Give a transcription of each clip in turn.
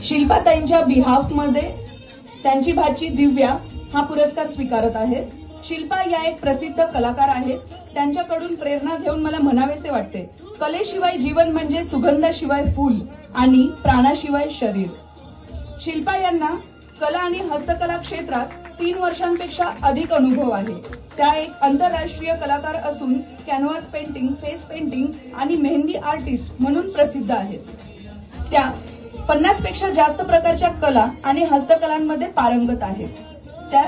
शिल्पाताईंच्या बिहाफमध्ये त्यांची भाची दिव्या हा पुरस्कार स्वीकारत आहेत। शिल्पा या एक प्रसिद्ध कलाकार आहेत। त्यांच्याकडून प्रेरणा घेऊन मला म्हणावेसे वाटते, कलेशिवाय जीवन म्हणजे सुगंधाशिवाय फूल आणि प्राणाशिवाय शरीर। शिल्पा यांना कला आणि हस्तकला क्षेत्रात 3 वर्षांपेक्षा अधिक अनुभव आहे। त्या एक आंतरराष्ट्रीय कलाकार असून कॅनव्हास पेंटिंग, फेस पेंटिंग आणि मेहंदी आर्टिस्ट म्हणून प्रसिद्ध आहेत। त्या 50 पेक्षा जास्त प्रकारच्या कला आणि हस्तकलांमध्ये पारंगत आहेत। त्या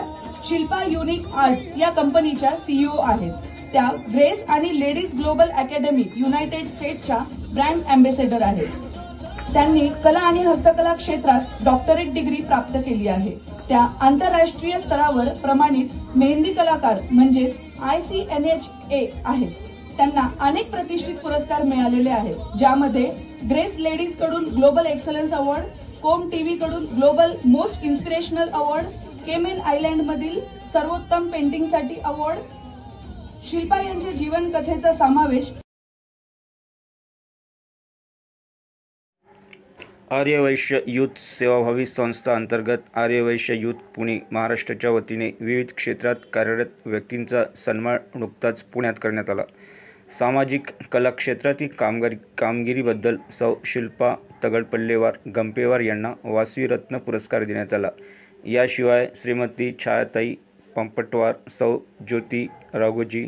शिल्पा युनिक आर्ट या कंपनीच्या सीईओ आहेत। त्या ग्रेस आणि लेडीज ग्लोबल अकॅडमी युनायटेड स्टेट्सच्या ब्रँड अँबॅसेडर आहेत। त्यांनी कला आणि हस्तकला क्षेत्रात डॉक्टरेट डिग्री प्राप्त केली आहे। त्या आंतरराष्ट्रीय स्तरावर प्रमाणित मेहंदी कलाकार म्हणजेच ICNHA आहेत। त्यांना अनेक प्रतिष्ठित पुरस्कार मिळालेले आहेत, ज्यामध्ये ग्रेस लेडीज कडून ग्लोबल एक्सलन्स अवॉर्ड, कोम टीव्ही कडून global most inspirational award, Cayman island मधील सर्वोत्तम पेंटिंगसाठी अवॉर्ड। शिल्पा यांच्या जीवन कथेचा समावेश आर्यवैश्य यूथ सेवाभावी संस्था अंतर्गत आर्यवैश्य यूथ पुणे महाराष्ट्राच्या वतीने विविध क्षेत्रात कार्यरत व्यक्तींचा सन्मान नुकताच पुण्यात करण्यात आला। सामाजिक कला क्षेत्रातील कामगिरीबद्दल सौ शिल्पा तगडपल्लेवार गंपेवार यांना वासवी रत्न पुरस्कार देण्यात आला। याशिवाय श्रीमती छायाताई पंपटवार, सौ ज्योती राघोजी,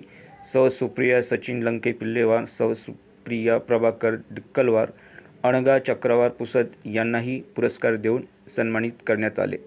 सौ सुप्रिया सचिन लंके पिल्लेवार, सौ सुप्रिया प्रभाकर डिक्कलवार, अनघा चक्रवार पुसद यांनाही पुरस्कार देऊन सन्मानित करण्यात आले।